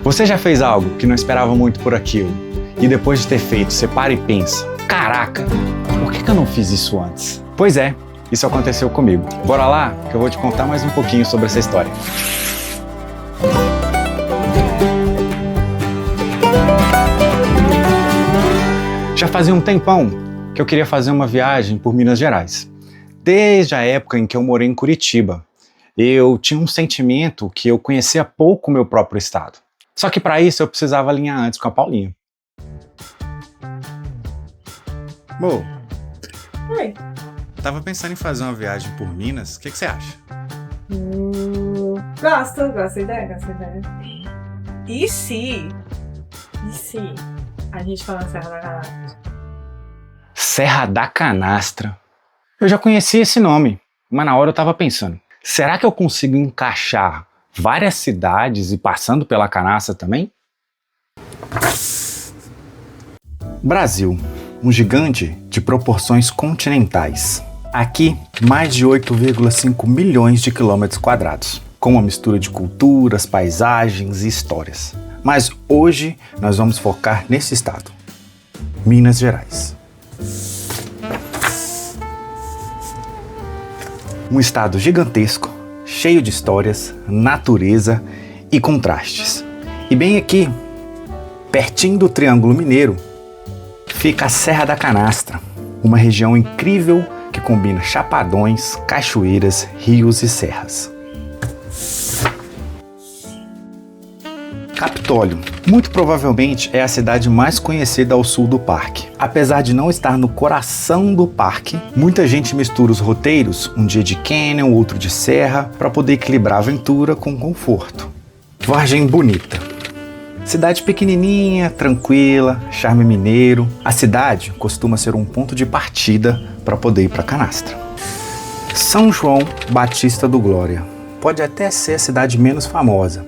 Você já fez algo que não esperava muito por aquilo e depois de ter feito, você para e pensa: caraca, por que eu não fiz isso antes? Pois é, isso aconteceu comigo. Bora lá que eu vou te contar mais um pouquinho sobre essa história. Já fazia um tempão que eu queria fazer uma viagem por Minas Gerais. Desde a época em que eu morei em Curitiba, eu tinha um sentimento que eu conhecia pouco o meu próprio estado. Só que para isso eu precisava alinhar antes com a Paulinha. Mo, Oi. tava pensando em fazer uma viagem por Minas, o que você acha? Gosto da ideia. E se a gente for na Serra da Canastra? Serra da Canastra. Eu já conhecia esse nome, mas na hora eu tava pensando, será que eu consigo encaixar várias cidades e passando pela Canastra também? Brasil, um gigante de proporções continentais. Aqui, mais de 8,5 milhões de quilômetros quadrados, com uma mistura de culturas, paisagens e histórias. Mas hoje nós vamos focar nesse estado, Minas Gerais. Um estado gigantesco, cheio de histórias, natureza e contrastes. E bem aqui, pertinho do Triângulo Mineiro, fica a Serra da Canastra, uma região incrível que combina chapadões, cachoeiras, rios e serras. Capitólio, muito provavelmente é a cidade mais conhecida ao sul do parque. Apesar de não estar no coração do parque, muita gente mistura os roteiros, um dia de canyon, outro de serra, para poder equilibrar a aventura com conforto. Vargem Bonita. Cidade pequenininha, tranquila, charme mineiro. A cidade costuma ser um ponto de partida para poder ir para Canastra. São João Batista do Glória. Pode até ser a cidade menos famosa,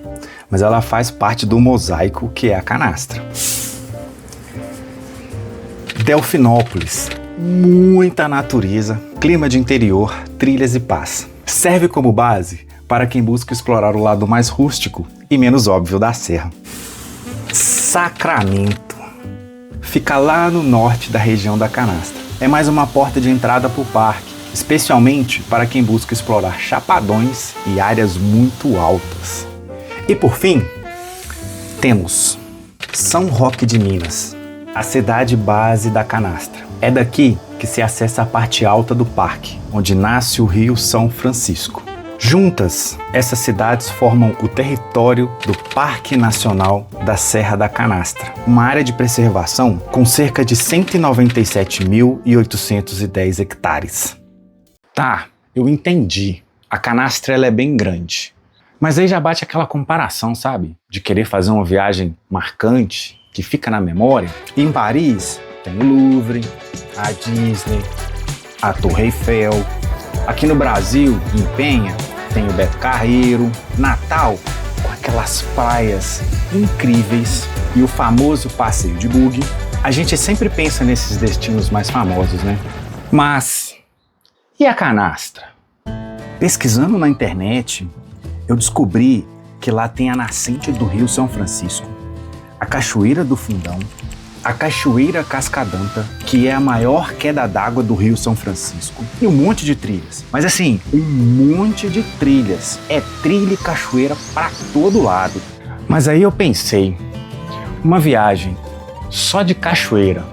mas ela faz parte do mosaico que é a Canastra. Delfinópolis, muita natureza, clima de interior, trilhas e paz. Serve como base para quem busca explorar o lado mais rústico e menos óbvio da serra. Sacramento, fica lá no norte da região da Canastra. É mais uma porta de entrada para o parque, especialmente para quem busca explorar chapadões e áreas muito altas. E por fim, temos São Roque de Minas, a cidade base da Canastra. É daqui que se acessa a parte alta do parque, onde nasce o Rio São Francisco. Juntas, essas cidades formam o território do Parque Nacional da Serra da Canastra, uma área de preservação com cerca de 197.810 hectares. Tá, eu entendi. A Canastra ela é bem grande. Mas aí já bate aquela comparação, sabe? De querer fazer uma viagem marcante, que fica na memória. E em Paris tem o Louvre, a Disney, a Torre Eiffel. Aqui no Brasil, em Penha, tem o Beto Carreiro. Natal, com aquelas praias incríveis e o famoso passeio de buggy. A gente sempre pensa nesses destinos mais famosos, né? Mas, e a Canastra? Pesquisando na internet, eu descobri que lá tem a nascente do Rio São Francisco, a Cachoeira do Fundão, a Cachoeira Cascadanta, que é a maior queda d'água do Rio São Francisco, e um monte de trilhas. Mas assim, um monte de trilhas. É trilha e cachoeira pra todo lado. Mas aí eu pensei, uma viagem só de cachoeira,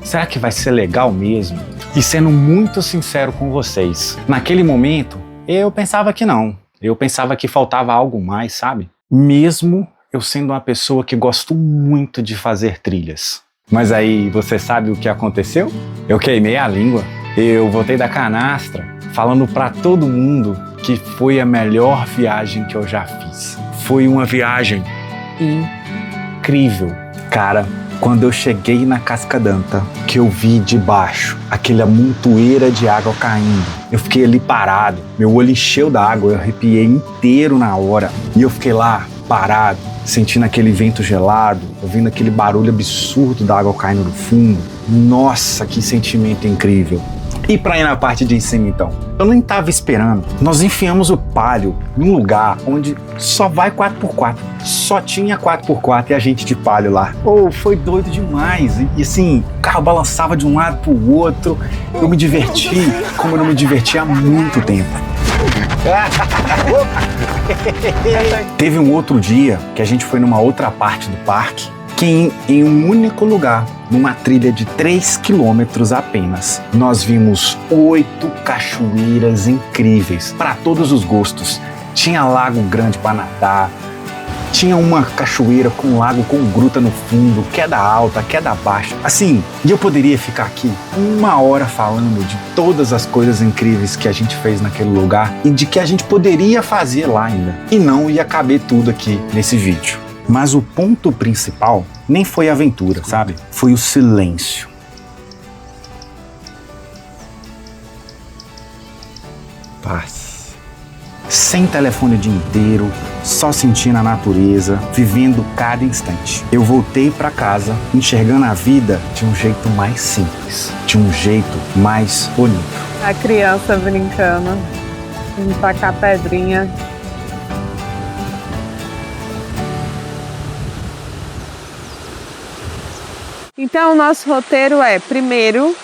será que vai ser legal mesmo? E sendo muito sincero com vocês, naquele momento eu pensava que não. Eu pensava que faltava algo mais, sabe? Mesmo eu sendo uma pessoa que gosto muito de fazer trilhas. Mas aí, você sabe o que aconteceu? Eu queimei a língua. Eu voltei da Canastra falando pra todo mundo que foi a melhor viagem que eu já fiz. Foi uma viagem incrível. Cara, quando eu cheguei na Cascadanta, que eu vi de baixo aquela montoeira de água caindo, eu fiquei ali parado, meu olho encheu d'água, eu arrepiei inteiro na hora. E eu fiquei lá, parado, sentindo aquele vento gelado, ouvindo aquele barulho absurdo da água caindo no fundo. Nossa, que sentimento incrível! E pra ir na parte de cima, então? Eu nem tava esperando. Nós enfiamos o Palio num lugar onde só vai 4x4. Só tinha 4x4 e a gente de Palio lá. Foi doido demais. E assim, o carro balançava de um lado pro outro. Eu me diverti como eu não me diverti há muito tempo. Teve um outro dia que a gente foi numa outra parte do parque, que em um único lugar, numa trilha de 3 quilômetros apenas, nós vimos 8 cachoeiras incríveis, para todos os gostos. Tinha lago grande para nadar, tinha uma cachoeira com um lago com gruta no fundo, queda alta, queda baixa. Assim, e eu poderia ficar aqui 1 hora falando de todas as coisas incríveis que a gente fez naquele lugar e de que a gente poderia fazer lá ainda. E não ia caber tudo aqui nesse vídeo. Mas o ponto principal nem foi a aventura, sabe? Foi o silêncio. Paz. Sem telefone o dia inteiro, só sentindo a natureza, vivendo cada instante. Eu voltei para casa enxergando a vida de um jeito mais simples, de um jeito mais bonito. A criança brincando, indo tacar pedrinha. Então, o nosso roteiro é, primeiro,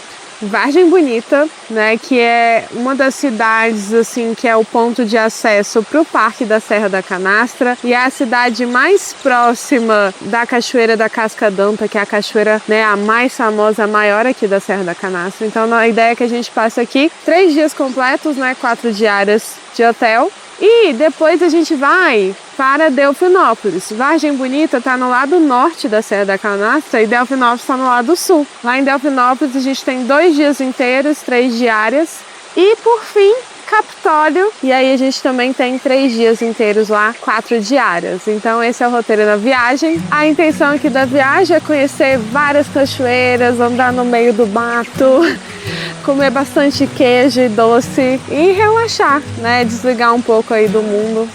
Vargem Bonita, né, que é uma das cidades, assim, que é o ponto de acesso para o Parque da Serra da Canastra e é a cidade mais próxima da Cachoeira da Casca d'Anta, que é a cachoeira, né, a mais famosa, a maior aqui da Serra da Canastra. Então, a ideia é que a gente passe aqui 3 dias completos, né, 4 diárias de hotel. E depois a gente vai para Delfinópolis. Vargem Bonita está no lado norte da Serra da Canastra e Delfinópolis está no lado sul. Lá em Delfinópolis a gente tem 2 dias inteiros, 3 diárias. E por fim, Capitólio. E aí a gente também tem 3 dias inteiros lá, 4 diárias. Então esse é o roteiro da viagem. A intenção aqui da viagem é conhecer várias cachoeiras, andar no meio do mato, comer bastante queijo e doce e relaxar, né? Desligar um pouco aí do mundo.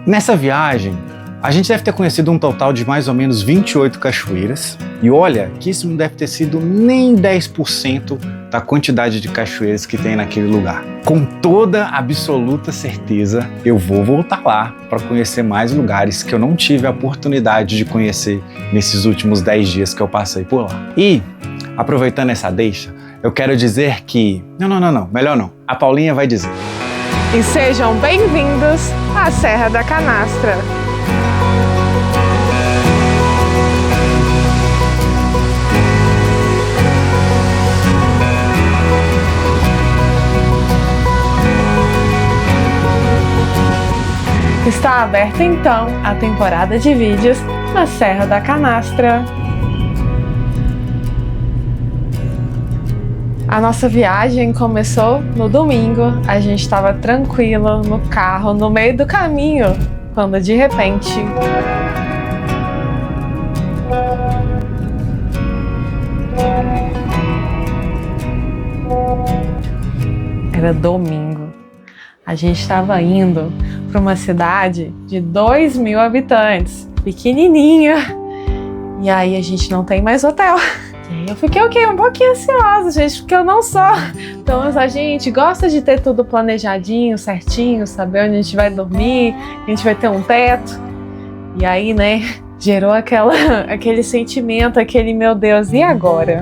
Nessa viagem, a gente deve ter conhecido um total de mais ou menos 28 cachoeiras. E olha que isso não deve ter sido nem 10% da quantidade de cachoeiras que tem naquele lugar. Com toda absoluta certeza, eu vou voltar lá para conhecer mais lugares que eu não tive a oportunidade de conhecer nesses últimos 10 dias que eu passei por lá. E, aproveitando essa deixa, eu quero dizer que... Não, melhor não. A Paulinha vai dizer. E sejam bem-vindos à Serra da Canastra. Está aberta então a temporada de vídeos na Serra da Canastra. A nossa viagem começou no domingo, a gente estava tranquilo no carro, no meio do caminho, quando de repente... Era domingo. A gente estava indo para uma cidade de 2.000 habitantes, pequenininha, e aí a gente não tem mais hotel. Eu fiquei um pouquinho ansiosa, gente, porque eu não sou. Então a gente gosta de ter tudo planejadinho, certinho, saber onde a gente vai dormir, a gente vai ter um teto. E aí, né, gerou aquele sentimento, meu Deus, e agora?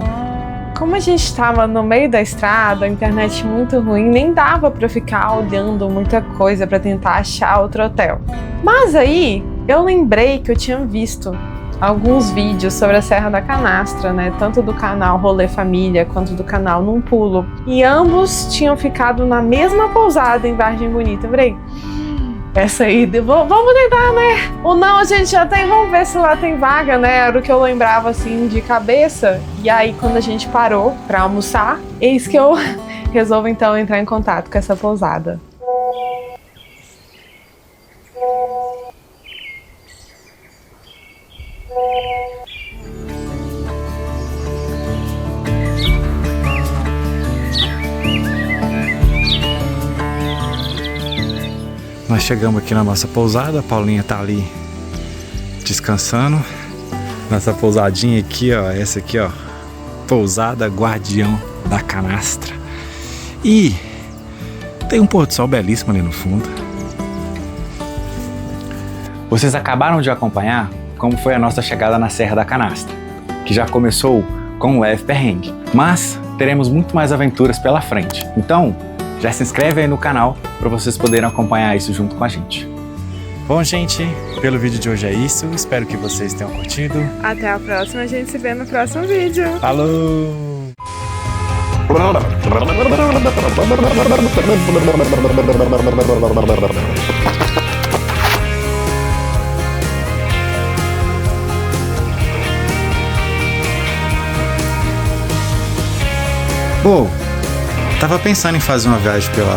Como a gente estava no meio da estrada, a internet muito ruim, nem dava para ficar olhando muita coisa para tentar achar outro hotel. Mas aí eu lembrei que eu tinha visto alguns vídeos sobre a Serra da Canastra, né? Tanto do canal Rolê Família quanto do canal Num Pulo. E ambos tinham ficado na mesma pousada em Vargem Bonita. Eu falei, essa aí, vamos tentar, né? Ou não, a gente já tem, vamos ver se lá tem vaga, né? Era o que eu lembrava, assim, de cabeça. E aí, quando a gente parou pra almoçar, eis que eu resolvo, então, entrar em contato com essa pousada. Nós chegamos aqui na nossa pousada, a Paulinha tá ali descansando. Nossa pousadinha aqui, ó, essa aqui, ó, pousada Guardião da canastra. E tem um pôr do sol belíssimo ali no fundo. Vocês acabaram de acompanhar como foi a nossa chegada na Serra da Canastra, que já começou com um leve perrengue, mas teremos muito mais aventuras pela frente. Então, já se inscreve aí no canal para vocês poderem acompanhar isso junto com a gente. Bom, gente, pelo vídeo de hoje é isso. Espero que vocês tenham curtido. Até a próxima, a gente se vê no próximo vídeo. Falou! Pô, tava pensando em fazer uma viagem pela...